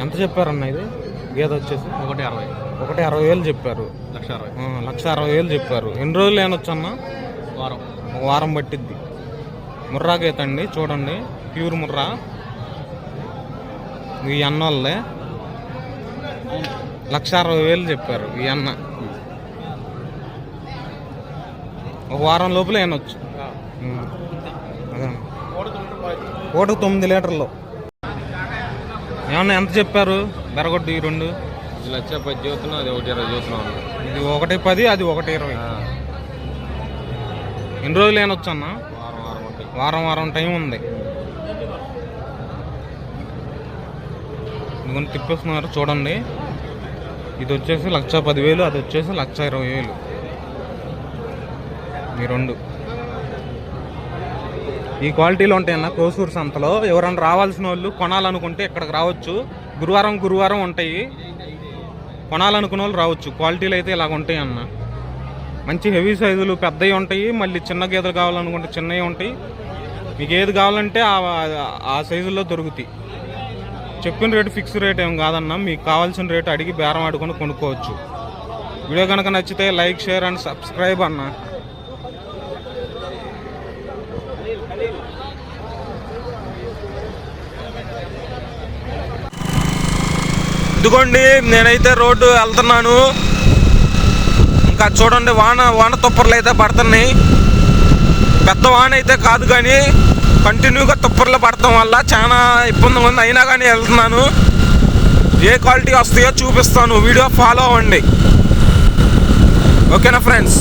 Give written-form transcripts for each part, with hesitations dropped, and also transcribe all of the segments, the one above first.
ఎంత చెప్పారన్న ఇది గేదె వచ్చేసి? 1,60,000 చెప్పారు. 1,60,000 చెప్పారు. ఎన్ని రోజులు ఏనొచ్చన్న? వారం పట్టిద్ది. ముర్రా గీత అండి, చూడండి ప్యూర్ ముర్రా. ఈ అన్న వాళ్ళే 1,60,000 చెప్పారు. ఈ అన్న ఒక వారం లోపల ఏనొచ్చు. కోటకు 9 లీటర్లు. ఏమన్నా ఎంత చెప్పారు బెరగొడ్డు? ఈ రెండు 1,10,000 చూస్తున్నాం, అది 1,20,000 చూస్తున్నాం. ఇది 1,10,000, అది 1,20,000. ఎన్ని రోజులు ఏనొచ్చు అన్న? వారం టైం ఉంది. ఇదిగొని తిప్పేస్తున్నారు చూడండి. ఇది వచ్చేసి 1,10,000, అది వచ్చేసి 1,20,000. ఈ రెండు ఈ క్వాలిటీలో ఉంటాయన్న కోసూరు సంతలో. ఎవరన్నా రావాల్సిన వాళ్ళు కొనాలనుకుంటే ఇక్కడికి రావచ్చు. గురువారం ఉంటాయి. కొనాలనుకున్న వాళ్ళు రావచ్చు. క్వాలిటీలు అయితే ఇలాగ ఉంటాయి అన్న. మంచి హెవీ సైజులు పెద్దవి ఉంటాయి. మళ్ళీ చిన్న గేదెలు కావాలనుకుంటే చిన్నవి ఉంటాయి. మీకు ఏది కావాలంటే ఆ సైజుల్లో దొరుకుతాయి. చెప్పిన రేటు ఫిక్స్ రేట్ ఏం కాదన్న. మీకు కావాల్సిన రేటు అడిగి బేరం ఆడుకొని కొనుక్కోవచ్చు. వీడియో కనుక నచ్చితే లైక్, షేర్ అండ్ సబ్స్క్రైబ్ అన్న. ఇదిగోండి నేనైతే రోడ్డు వెళ్తున్నాను. ఇంకా చూడండి వాన తుప్పర్లు అయితే పడుతున్నాయి. పెద్ద వాన అయితే కాదు కానీ కంటిన్యూగా తుప్పర్లు పడటం వల్ల చాలా ఇబ్బందిగా ఉంది. అయినా కానీ వెళ్తున్నాను. ఏ క్వాలిటీ వస్తాయో చూపిస్తాను. వీడియో ఫాలో అవ్వండి. ఓకేనా ఫ్రెండ్స్?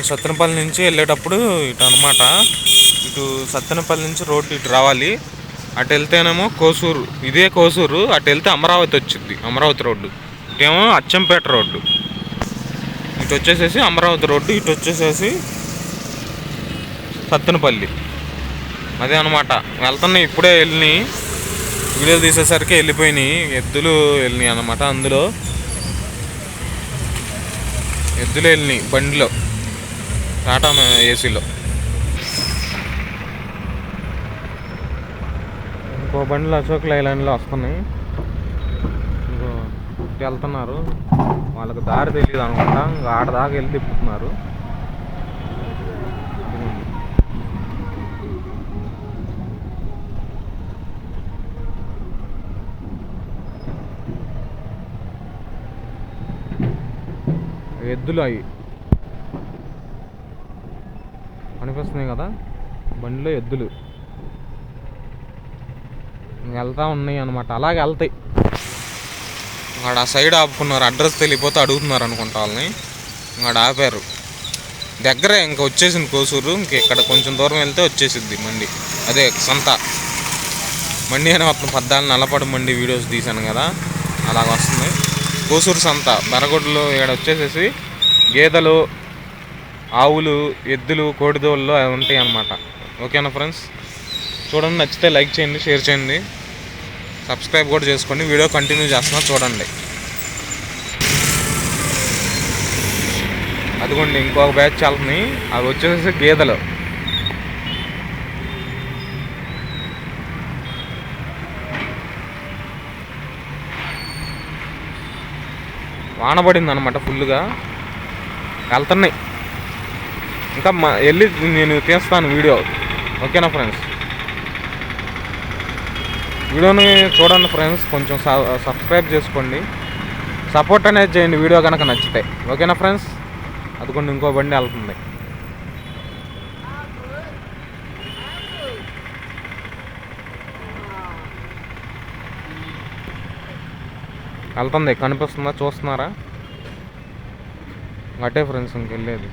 సత్తెనపల్లి నుంచి వెళ్ళేటప్పుడు ఇటు అనమాట. ఇటు సత్తెనపల్లి నుంచి రోడ్డు ఇటు రావాలి. అటు వెళ్తేనేమో కోసూరు, ఇదే కోసూరు. అటు వెళ్తే అమరావతి వచ్చింది, అమరావతి రోడ్డు. ఇటేమో అచ్చంపేట రోడ్డు. ఇటు వచ్చేసేసి అమరావతి రోడ్డు, ఇటు వచ్చేసేసి సత్తెనపల్లి. అదే అనమాట. వెళ్తున్నాయి, ఇప్పుడే వెళ్ళినాయి. వీడియో తీసేసరికి వెళ్ళిపోయినాయి. ఎద్దులు వెళ్ళినాయి అనమాట. అందులో ఎద్దులు వెళ్ళినాయి బండిలో, టాటా ఏసీలో. ఇంకో బండిలో అశోక్ లైలాండ్లో వస్తున్నాయి. ఇంకో వెళ్తున్నారు. వాళ్ళకి దారి తెలియదు అనమాట. ఇంకా ఆడదాకా వెళ్ళి తిప్పుతున్నారు. ఎద్దులు అవి కనిపిస్తున్నాయి కదా, బండిలో ఎద్దులు వెళ్తూ ఉన్నాయి అనమాట. అలాగే వెళ్తాయి. ఆడ ఆ సైడ్ ఆపుకున్నారు. అడ్రస్ తెలియపోతే అడుగుతున్నారు అనుకుంటా వాళ్ళని. ఆడ ఆపారు. దగ్గరే ఇంకా వచ్చేసింది కోసూరు. ఇంక ఇక్కడ కొంచెం దూరం వెళ్తే వచ్చేసిద్ది మండి. అదే సంత మండి అని మొత్తం 14 నల్లపడి మండి వీడియోస్ తీశాను కదా, అలాగ వస్తుంది. కోసూరు సంత బెరగొడ్లు. ఇక్కడ వచ్చేసేసి గేదెలు, ఆవులు, ఎద్దులు, కోడిదోళ్ళు అవి ఉంటాయి అన్నమాట. ఓకేనా ఫ్రెండ్స్? చూడండి, నచ్చితే లైక్ చేయండి, షేర్ చేయండి, సబ్స్క్రైబ్ కూడా చేసుకోండి. వీడియో కంటిన్యూ చేస్తున్నా చూడండి. అదిగోండి ఇంకొక బ్యాచ్ వెళ్తున్నాయి. అవి వచ్చేసి గేదెలు. వాన పడింది అనమాట ఫుల్గా. వెళ్తున్నాయి. ఇంకా వెళ్ళి నేను తీస్తాను వీడియో. ఓకేనా ఫ్రెండ్స్? వీడియోని చూడండి ఫ్రెండ్స్. కొంచెం సబ్స్క్రైబ్ చేసుకోండి, సపోర్ట్ అనేది చేయండి వీడియో కనుక నచ్చితే. ఓకేనా ఫ్రెండ్స్? అదిగోండి ఇంకో బండి వెళ్తుంది. వెళ్తుంది, కనిపిస్తుందా? చూస్తున్నారా? అటే ఫ్రెండ్స్ ఇంకెళ్ళేది.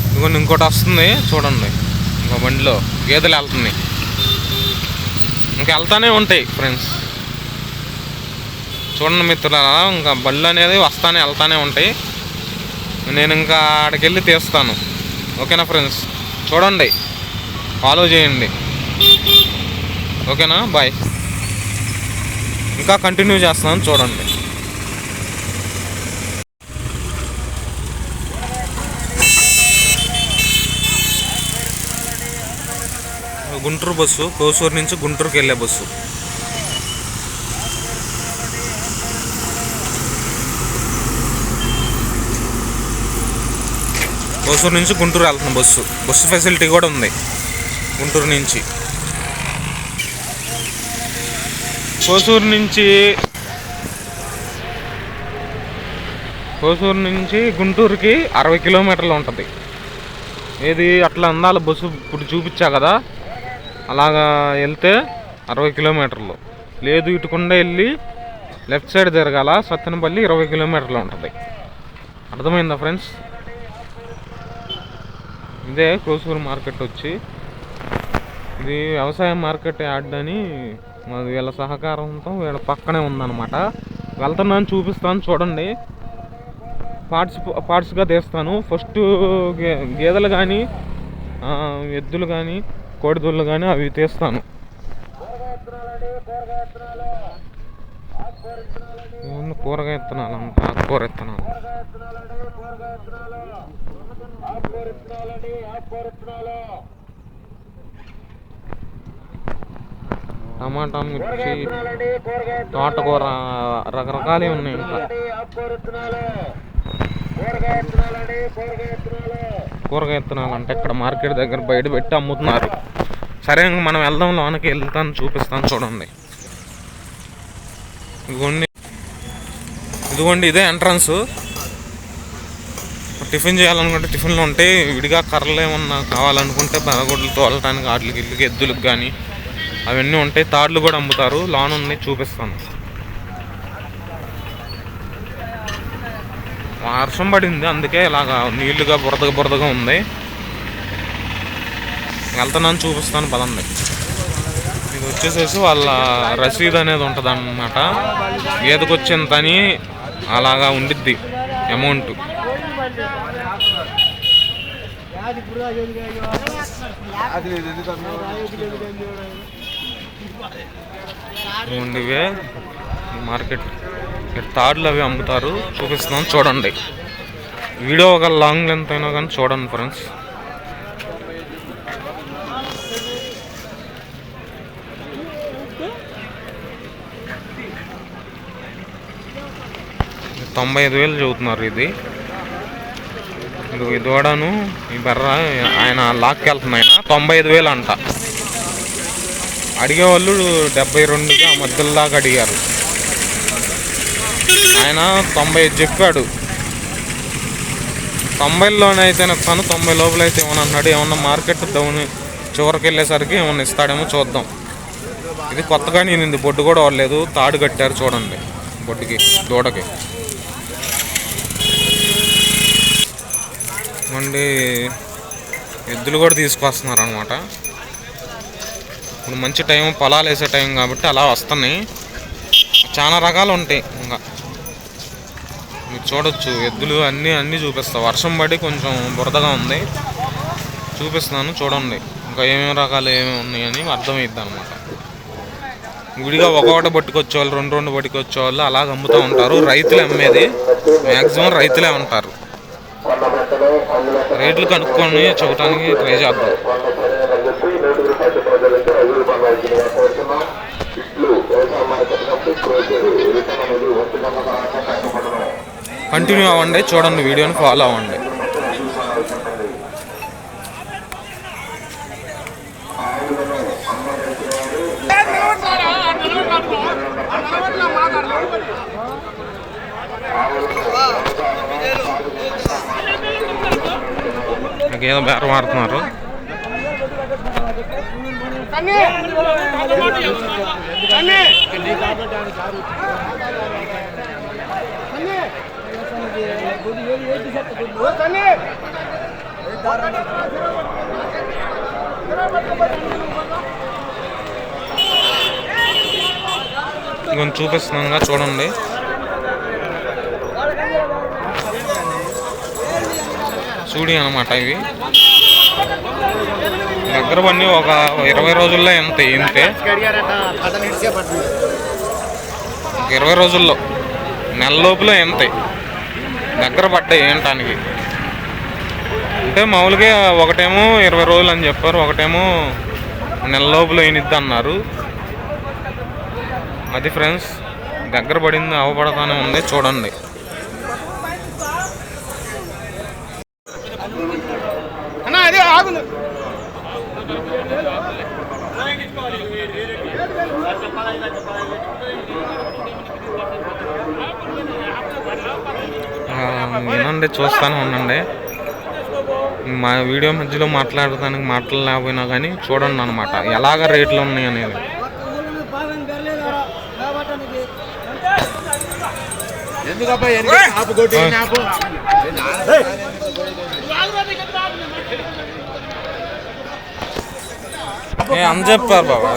ఇదిగోండి ఇంకోటి వస్తుంది చూడండి. ఇంకో బండిలో గేదెలు వెళ్తున్నాయి. ఇంకా వెళ్తానే ఉంటాయి ఫ్రెండ్స్. చూడండి మిత్రులారా, ఇంకా బళ్ళు అనేది వస్తానే వెళ్తానే ఉంటాయి. నేను ఇంకా ఆడికి వెళ్ళి తీస్తాను. ఓకేనా ఫ్రెండ్స్? చూడండి, ఫాలో చేయండి. ఓకేనా? బాయ్. ఇంకా కంటిన్యూ చేస్తున్నాను చూడండి. గుంటూరు బస్సు, కోసూరు నుంచి గుంటూరుకి వెళ్ళే బస్సు. కోసూరు నుంచి గుంటూరు వెళ్తున్న బస్సు ఫెసిలిటీ కూడా ఉంది గుంటూరు నుంచి. కోసూరు నుంచి గుంటూరుకి 60 కిలోమీటర్లు ఉంటుంది. ఏది అట్లా అందాల బస్సు ఇప్పుడు చూపించా కదా, అలాగా వెళ్తే 60 కిలోమీటర్లు. లేదు ఇటుకుండా వెళ్ళి లెఫ్ట్ సైడ్ తిరగాల, సత్తెనపల్లి 20 కిలోమీటర్లు ఉంటుంది. అర్థమైందా ఫ్రెండ్స్? ఇదే కోసూరు మార్కెట్ వచ్చి. ఇది వ్యవసాయ మార్కెట్ యాడ్ అని వీళ్ళ సహకారంతో వీళ్ళ పక్కనే ఉందన్నమాట. వెళ్తున్నాను, చూపిస్తాను చూడండి. పార్ట్స్గా తీస్తాను. ఫస్ట్ గేదెలు కానీ, ఎద్దులు కానీ, కోడిదూళ్ళు కానీ అవి తీస్తాను. కూరగాయ విత్తనాలు అంట, ఆకుకూర విత్తనాలు. టమాటా, మిర్చి, తోటకూర, రకరకాలు ఉన్నాయి. ఇంకా కూరగాయ విత్తనాలు అంటే ఇక్కడ మార్కెట్ దగ్గర బయట పెట్టి అమ్ముతున్నారు. సరే మనం వెళ్దాం, లోనకి వెళ్తాను, చూపిస్తాను చూడండి. ఇదిగోండి ఇదే ఎంట్రన్స్. టిఫిన్ చేయాలనుకుంటే టిఫిన్లు ఉంటాయి. విడిగా కర్రలు ఏమన్నా కావాలనుకుంటే బరగొడ్లు తోలటానికి వాటికి ఇల్లుకి ఎద్దులకు కానీ అవన్నీ ఉంటాయి. తాడ్లు కూడా అమ్ముతారు. లోన్ ఉంది, చూపిస్తాను. వర్షం పడింది, అందుకే ఇలాగా నీళ్లుగా బురదగా ఉంది. వెళ్తున్నాను, చూపిస్తాను పదండి. ఇది వచ్చేసేసి వాళ్ళ రసీదు అనేది ఉంటుంది అన్నమాట. ఏదకొచ్చింత అని అలాగా ఉండిద్ది అమౌంట్. ఇవే మార్కెట్. తాడ్లు అవి అమ్ముతారు, చూపిస్తున్నాను చూడండి. వీడియో ఒక లాంగ్ లెంత్ అయినా కానీ చూడండి ఫ్రెండ్స్. $95,000 చదువుతున్నారు. ఇది దూడను ఈ బర్ర ఆయన లాక్కెళ్తుంది. ఆయన 95,000 అంట. అడిగేవాళ్ళు 72గా మధ్యలో దాకా అడిగారు. ఆయన 95 చెప్పాడు. 90లోనే అయితే ఇస్తాను, 90 లోపల అయితే ఏమన్నా అన్నాడు. ఏమన్నా మార్కెట్ డౌన్ చివరికి వెళ్ళేసరికి ఏమన్నా ఇస్తాడేమో చూద్దాం. ఇది కొత్తగా నేను బొడ్డు కూడా వాడలేదు, తాడు కట్టారు చూడండి బొడ్డుకి, దూడకి. మళ్ళీ ఎద్దులు కూడా తీసుకొస్తున్నారు అన్నమాట. ఇప్పుడు మంచి టైం, పొలాలు వేసే టైం కాబట్టి అలా వస్తున్నాయి. చాలా రకాలు ఉంటాయి. ఇంకా మీరు చూడొచ్చు ఎద్దులు అన్నీ చూపిస్తా. వర్షం పడి కొంచెం బురదగా ఉంది, చూపిస్తున్నాను చూడండి. ఇంకా ఏమేమి రకాలు ఏమేమి ఉన్నాయని అర్థమైద్ది అనమాట. విడిగా ఒకటి పట్టుకొచ్చేవాళ్ళు, రెండు పట్టుకొచ్చేవాళ్ళు అలాగ అమ్ముతూ ఉంటారు. రైతులు అమ్మేది మ్యాక్సిమం రైతులే ఉంటారు. రేట్లు కనుక్కొని చెప్పడానికి ట్రై చేద్దాం. కంటిన్యూ అవ్వండి, చూడండి, వీడియోని ఫాలో అవ్వండి. ఏదో బేరం ఆడుతున్నారు. కొంచెం చూపిస్తున్నాగా చూడండి. చూడి అన్నమాట. ఇవి దగ్గర పని ఒక 20 రోజుల్లో ఇంతే 20 రోజుల్లో, నెల లోపల ఇంతే దగ్గర పడ్డాయి ఏంటానికి. అంటే మామూలుగా ఒకటేమో 20 రోజులు అని చెప్పారు, ఒకటేమో నెల లోపల ఈనిద్ది అన్నారు. అది ఫ్రెండ్స్ దగ్గర పడింది, అవపడతానే ఉంది చూడండి. వినండి, చూస్తానే ఉండండి. మా వీడియో మధ్యలో మాట్లాడటానికి మాటలు లేకపోయినా కానీ చూడండి అనమాట ఎలాగ రేట్లు ఉన్నాయి అనేది. ఎంత చెప్పారు బాబా?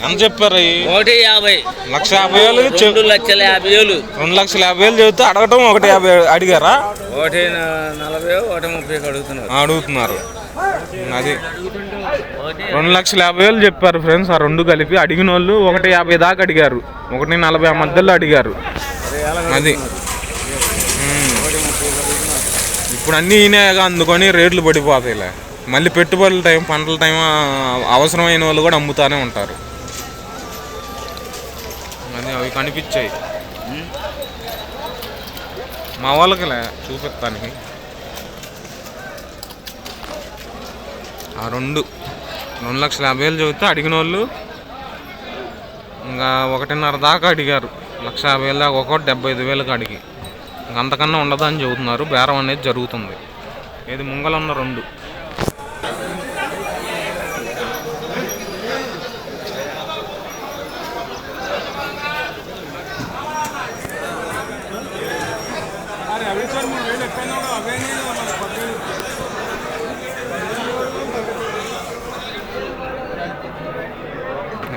ఎంత చెప్పారు? 150. 1,50,000. 2,50,000. 2,50,000 చెబితే అడగటం 1,50,000 అడిగారా? 1,40,000 అడుగుతున్నారు. అది 2,50,000 చెప్పారు ఫ్రెండ్స్. ఆ రెండు కలిపి అడిగిన వాళ్ళు 1,50,000 దాకా అడిగారు. 1,40,000 మధ్యలో అడిగారు. అది ఇప్పుడు అన్నీ ఈయనగా అందుకొని రేట్లు పడిపోతాయిలే. మళ్ళీ పెట్టుబడుల టైం, పంటల టైం అవసరమైన వాళ్ళు కూడా అమ్ముతానే ఉంటారు. అది అవి కనిపించాయి మా వాళ్ళకిలే చూపిస్తానికి. ఆ 2,50,000 చెబితే అడిగిన వాళ్ళు ఇంకా 1,50,000 దాకా అడిగారు. 1,50,000 దాకా, ఒక్కొక్కటి 75,000కి అడిగి. ఇంక అంతకన్నా ఉండదని చెబుతున్నారు. బేరం అనేది జరుగుతుంది. ఇది ముంగలున్న 2.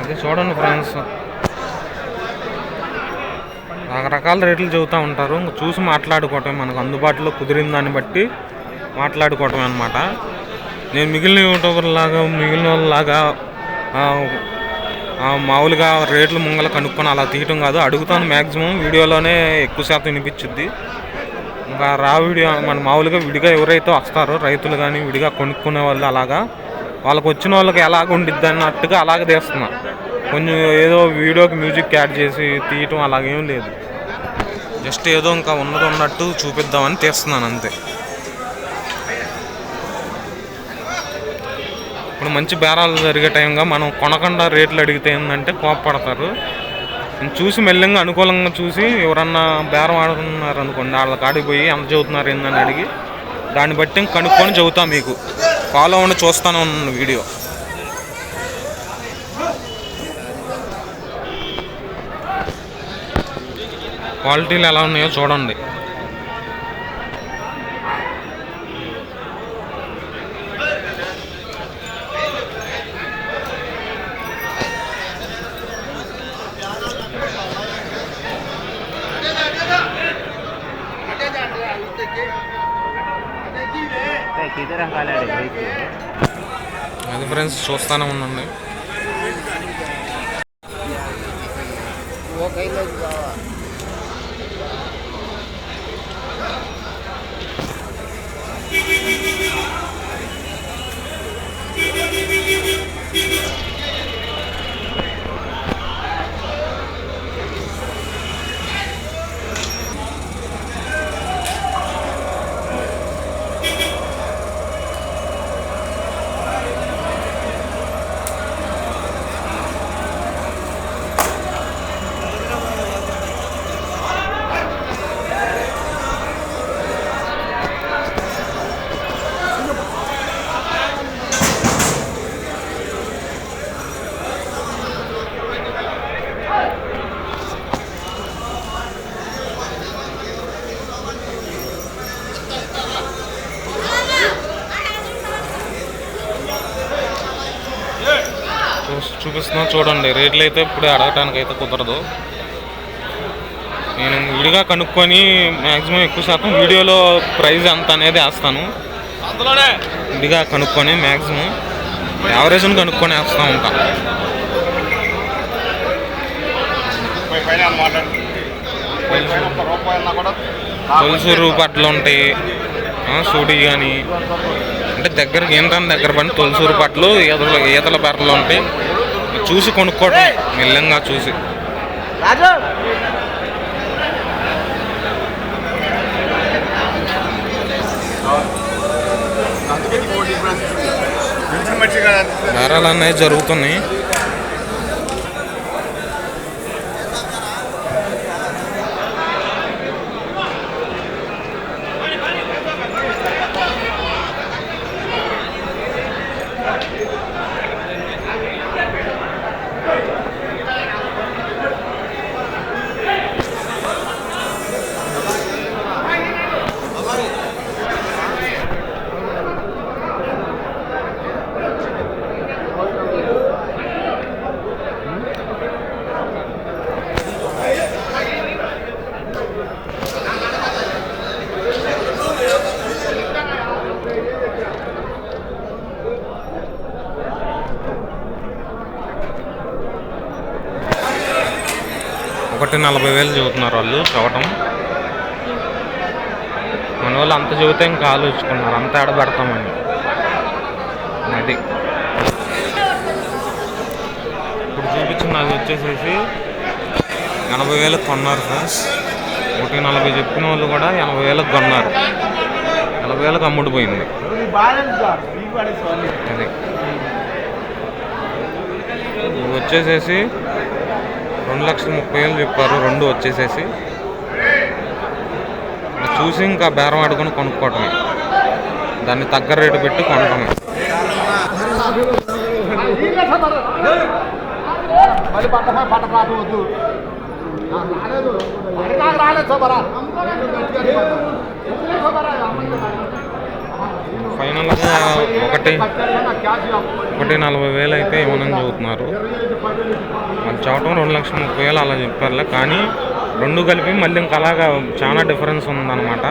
అదే చూడండి ఫ్రెండ్స్, రకరకాల రేట్లు చెబుతూ ఉంటారు. చూసి మాట్లాడుకోవటం, మనకు అందుబాటులో కుదిరిన దాన్ని బట్టి మాట్లాడుకోవటం అనమాట. నేను మిగిలిన యూట్యూబర్లాగా, మిగిలిన వాళ్ళలాగా మామూలుగా రేట్లు ముంగల కనుక్కొని అలా తీయటం కాదు. అడుగుతాను మ్యాక్సిమం. వీడియోలోనే ఎక్కువ శాతం వినిపించుద్ది. ఇంకా రా వీడియో మన మామూలుగా విడిగా ఎవరైతే వస్తారో రైతులు కానీ విడిగా కొనుక్కునే వాళ్ళు, అలాగా వాళ్ళకి వచ్చిన వాళ్ళకి ఎలాగ ఉండిద్ది అన్నట్టుగా అలాగే తీస్తున్నా. కొంచెం ఏదో వీడియోకి మ్యూజిక్ యాడ్ చేసి తీయటం అలాగేం లేదు. జస్ట్ ఏదో ఇంకా ఉన్నది ఉన్నట్టు చూపిద్దామని తీస్తున్నాను అంతే. ఇప్పుడు మంచి బేరాలు జరిగే టైంగా మనం కొనకుండా రేట్లు అడిగితే ఏంటంటే కోపపడతారు. చూసి మెల్లంగా అనుకూలంగా చూసి ఎవరన్నా బేరం ఆడుతున్నారు అనుకోండి, వాళ్ళ కాడికి పోయి ఎంత చదువుతున్నారు ఏందని అడిగి దాన్ని బట్టి కనుక్కొని చెబుతాం. మీకు ఫాలో అవ్వండి, చూస్తానే ఉన్నాను వీడియో. క్వాలిటీలు ఎలా ఉన్నాయో చూడండి. అది ఫ్రెండ్స్ చూస్తానే ఉండండి. చూపిస్తున్నా చూడండి. రేట్లు అయితే ఇప్పుడే అడగటానికి అయితే కుదరదు. నేను విడిగా కనుక్కొని మ్యాక్సిమం ఎక్కువ శాతం వీడియోలో ప్రైస్ ఎంత అనేది వేస్తాను. విడిగా కనుక్కొని మ్యాక్సిమం యావరేజ్ని కనుక్కొని వేస్తూ ఉంటాను. తొలసూరు పట్లు ఉంటాయి, సూడి కానీ అంటే దగ్గరికి ఏంటని దగ్గర పని తొలసూరు పట్లు ఈతల బెర్రలు ఉంటాయి. చూసి కొనుక్కోవడం మెల్లంగా చూసి. బేరాలు అనేవి జరుగుతున్నాయి. ఒకటి 40,000 చెబుతున్నారు వాళ్ళు చవటం. మన వాళ్ళు అంత చెబితే ఇంకా ఆలోచించుకున్నారు అంత ఆడ పెడతామని. అది ఇప్పుడు చూపించిన అది వచ్చేసేసి 80,000 కొన్నారు ఫ్రెండ్స్. 140 చెప్పిన వాళ్ళు కూడా 80,000 కొన్నారు. 40,000 అమ్ముడిపోయింది. అది ఇవి వచ్చేసేసి 2,30,000 చెప్పారు. రెండు వచ్చేసేసి చూసి ఇంకా బేరం ఆడుకొని కొనుక్కోవటమే. దాన్ని తగ్గ రేటు పెట్టి కొనటమే. ఫైనల్గా 1,40,000 అయితే ఇవ్వనని చెబుతున్నారు. వాళ్ళు చెప్పడం 2,30,000 అలా చెప్పారులే. కానీ రెండు కలిపి మళ్ళీ ఇంకా అలాగా చాలా డిఫరెన్స్ ఉందన్నమాట.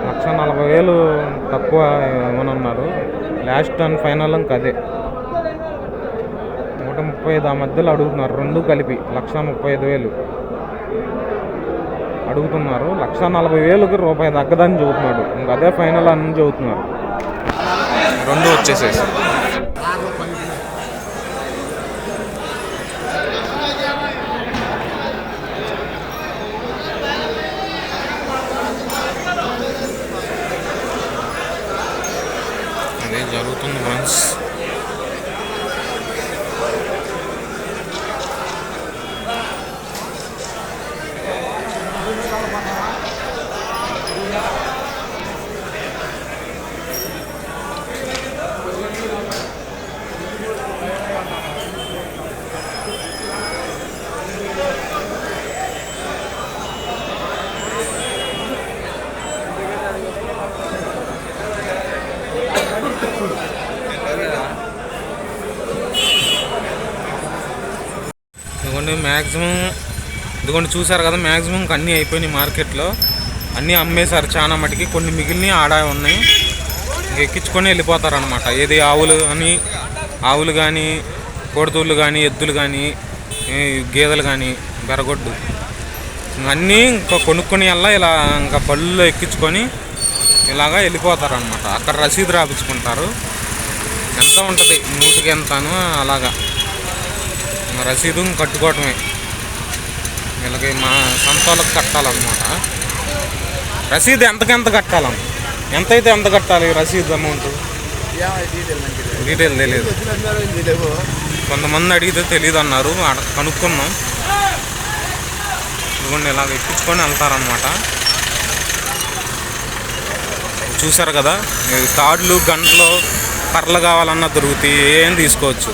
$1,40,000 తక్కువ ఇవ్వనున్నారు. లాస్ట్ అండ్ ఫైనల్ ఇంకా అదే 135 ఆ మధ్యలో అడుగుతున్నారు. రెండు కలిపి 135,000 అడుగుతున్నారు. 140,000కి రూపాయి తగ్గదని చెబుతున్నాడు. ఇంకా అదే ఫైనల్ అని చెబుతున్నారు. రెండు వచ్చేసేసి అదే జరుగుతుంది ఫ్రెండ్స్. మ్యాక్సిమం ఇదిగోండి చూసారు కదా, మ్యాక్సిమం అన్నీ అయిపోయినాయి. మార్కెట్లో అన్నీ అమ్మేశారు చాలా మటుకి. కొన్ని మిగిలినవి ఆడ ఉన్నాయి. ఎక్కించుకొని వెళ్ళిపోతారనమాట. ఏది ఆవులు కానీ కోడితూళ్ళు కానీ ఎద్దులు కానీ గేదెలు కానీ బెరగొడ్డు అన్నీ ఇంకా కొనుక్కొని ఇలా ఇంకా బళ్ళులో ఎక్కించుకొని ఇలాగా వెళ్ళిపోతారనమాట. అక్కడ రసీదు రాపించుకుంటారు. ఎంత ఉంటుంది నూటికి ఎంతను అలాగా రసీదు కట్టుకోవటమే. వీళ్ళకి మా సంతోళ్ళకి కట్టాలన్నమాట. రసీదు ఎంతకెంత కట్టాలన్న, ఎంతైతే ఎంత కట్టాలి రసీదు అమౌంట్ డీటెయిల్ తెలియదు. కొంతమంది అడిగితే తెలియదు అన్నారు. కనుక్కున్నాం. ఇదిగోండి ఇలాగ ఎక్కించుకొని వెళ్తారనమాట. చూసారు కదా, తాడులు గంటలు కర్రలు కావాలన్నా దొరుకుతాయి. ఏం తీసుకోవచ్చు.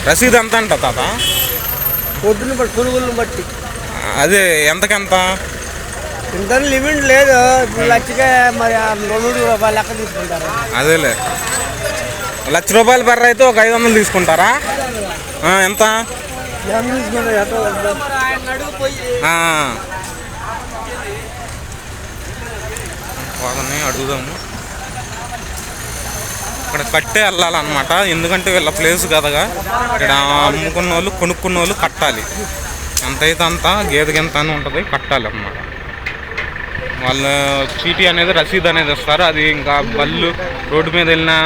రసీదు ఎంత అంట తాత? పొద్దున్న బట్టి పురుగులను బట్టి అదే ఎంతకెంత ఇంత లిమిట్ లేదు. ఇప్పుడు లక్షకే మరి 200 రూపాయలు లెక్క తీసుకుంటారు. అదేలే, ₹1,00,000 బర్రె అయితే ఒక 500 తీసుకుంటారా? ఎంత? వాళ్ళని అడుగుదాము. ఇక్కడ కట్టే వెళ్ళాలన్నమాట, ఎందుకంటే వీళ్ళ ప్లేస్ కదగా. ఇక్కడ అమ్ముకున్న వాళ్ళు కొనుక్కున్న వాళ్ళు కట్టాలి. ఎంతైతే అంత, గేదెకి ఎంత అని ఉంటుంది, కట్టాలి అన్నమాట. వాళ్ళు చీటీ అనేది, రసీదు అనేది ఇస్తారు. అది ఇంకా బళ్ళు రోడ్డు మీద వెళ్ళినా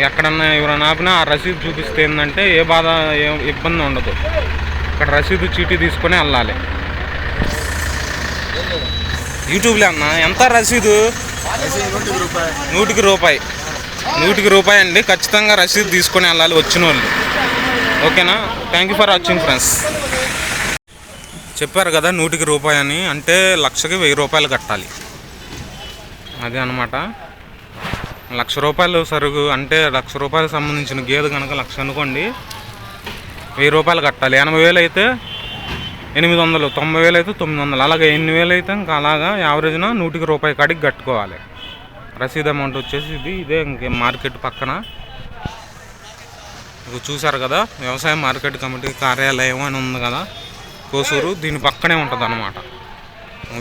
ఎక్కడన్నా ఎవరైనా ఆపినా ఆ రసీదు చూపిస్తే ఏంటంటే ఏ బాధ ఏ ఇబ్బంది ఉండదు. ఇక్కడ రసీదు చీటీ తీసుకొని వెళ్ళాలి. యూట్యూబ్లో అన్న ఎంత రసీదు? ₹100 అండి. ఖచ్చితంగా రసీదు తీసుకొని వెళ్ళాలి వచ్చిన వాళ్ళు. ఓకేనా? Thank you for watching friends. చెప్పారు కదా ₹100 అని, అంటే లక్షకి ₹1000 కట్టాలి. అది అనమాట. ₹1,00,000 సరుకు అంటే ₹1,00,000 సంబంధించిన గేదె కనుక 1,00,000 అనుకోండి, ₹1000 కట్టాలి. 80,000 అయితే 800, 90,000 అయితే 900, అలాగే 8,000 అయితే ఇంకా అలాగా యావరేజ్న ₹100 కాడికి కట్టుకోవాలి. రసీదు అమౌంట్ వచ్చేసి ఇదే. ఇంకే మార్కెట్ పక్కన చూసారు కదా, వ్యవసాయ మార్కెట్ కమిటీ కార్యాలయం అని ఉంది కదా కోసూరు, దీని పక్కనే ఉంటుంది అన్నమాట.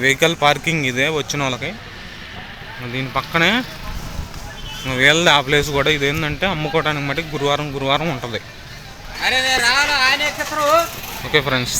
వెహికల్ పార్కింగ్ ఇదే వచ్చిన వాళ్ళకి. దీని పక్కనే వీళ్ళది ఆ ప్లేస్ కూడా. ఇదేంటంటే అమ్ముకోవడానికి మటుకు గురువారం ఉంటుంది. Okay friends.